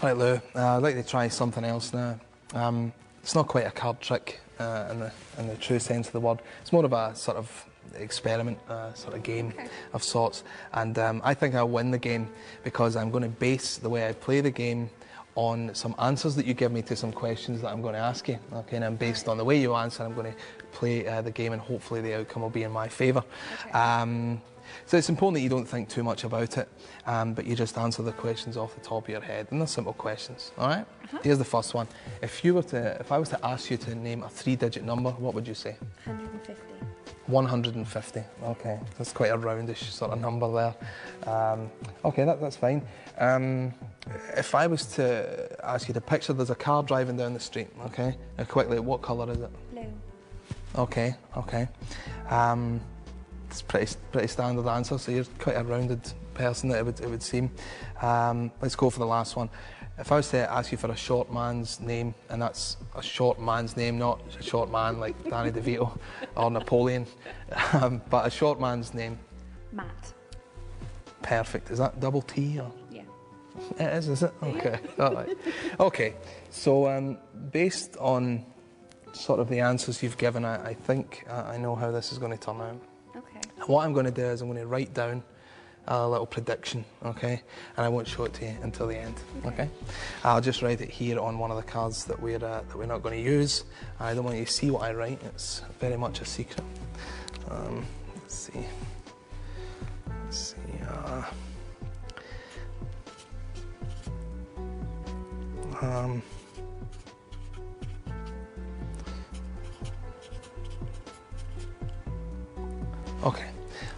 Right, Lou, I'd like to try something else now. It's not quite a card trick in the true sense of the word. It's more of a sort of experiment, sort of game of sorts. And I think I'll win the game because I'm going to base the way I play the game on some answers that you give me to some questions that I'm going to ask you. Okay, and based on the way you answer, I'm going to play the game, and hopefully the outcome will be in my favour. Okay. So it's important that you don't think too much about it, but you just answer the questions off the top of your head, and they're simple questions. All right? Here's the first one. If I was to ask you to name a 3-digit number, what would you say? 150. 150. Okay, that's quite a roundish sort of number there. Okay, that's fine. If I was to ask you to picture there's a car driving down the street, okay? Now quickly, what colour is it? Blue. Okay, okay. It's pretty standard answer, so you're quite a rounded person, it would seem. Let's go for the last one. If I was to ask you for a short man's name, and that's a short man's name, not a short man like Danny DeVito or Napoleon, but a short man's name. Matt. Perfect. Is that double T or? Yeah. It is it? Okay. All right. Okay. So based on sort of the answers you've given, I think I know how this is going to turn out. Okay. What I'm going to do is I'm going to write down a little prediction, okay? And I won't show it to you until the end, okay? I'll just write it here on one of the cards that we're not going to use. I don't want you to see what I write. It's very much a secret. Let's see. Let's see. Okay,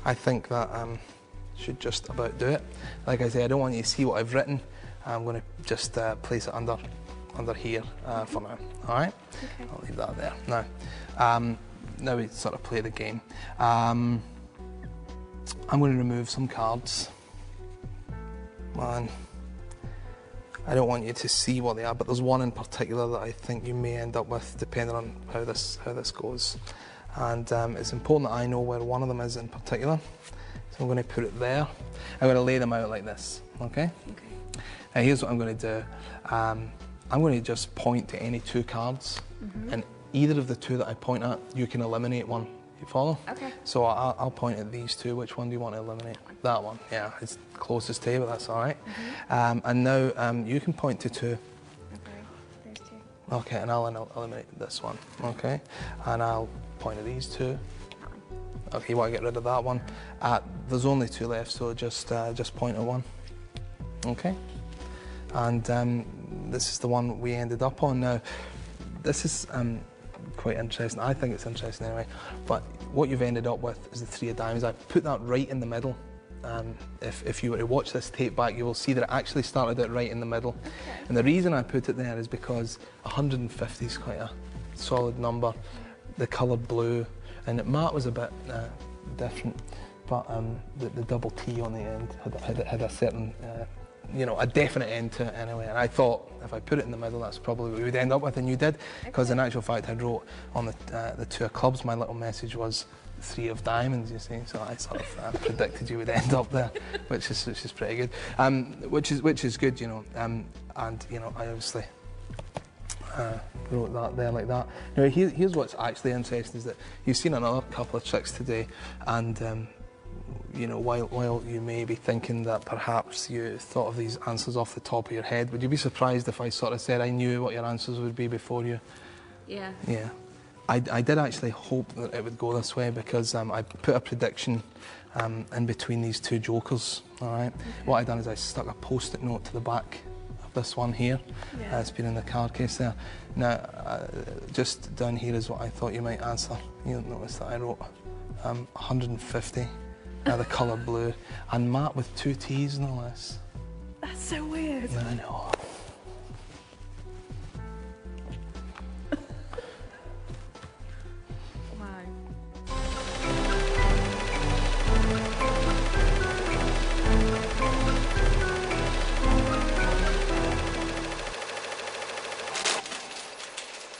I think that should just about do it. Like I say, I don't want you to see what I've written. I'm going to just place it under here for now. All right? Okay. I'll leave that there. Now we sort of play the game. I'm going to remove some cards. I don't want you to see what they are, but there's one in particular that I think you may end up with, depending on how this goes. And it's important that I know where one of them is in particular. So I'm going to put it there. I'm going to lay them out like this, okay? Okay. Now here's what I'm going to do. I'm going to just point to any two cards, and either of the two that I point at, you can eliminate one. You follow? Okay. So I'll point at these two. Which one do you want to eliminate? That one. Yeah, it's closest to you, but that's all right. And now you can point to two. Okay, there's two. Okay, and I'll eliminate this one. Okay, and I'll point at these two. Okay, you want to get rid of that one. There's only two left, so just point at one. Okay, and this is the one we ended up on. Now, this is quite interesting. I think it's interesting anyway. But what you've ended up with is the 3 of diamonds. I put that right in the middle. If you were to watch this tape back, you will see that it actually started out right in the middle. Okay. And the reason I put it there is because 150 is quite a solid number. The colour blue, and matte was a bit different, but the double T on the end had a certain, you know, a definite end to it anyway. And I thought if I put it in the middle, that's probably what we would end up with, and you did, because in actual fact I wrote on the 2 of clubs, my little message was 3 of diamonds, you see, so I sort of predicted you would end up there, which is pretty good, which is good, you know, and you know, I obviously wrote that there like that. Now here's what's actually interesting is that you've seen another couple of tricks today, and you know, while you may be thinking that perhaps you thought of these answers off the top of your head, would you be surprised if I sort of said I knew what your answers would be before you? Yeah. Yeah. I did actually hope that it would go this way, because I put a prediction in between these two jokers, all right? Okay. What I done is I stuck a post-it note to the back of this one here. Yeah. It's been in the card case there. Now, just down here is what I thought you might answer. You'll notice that I wrote 150, the colour blue, and matte with 2 T's no less. That's so weird. I know.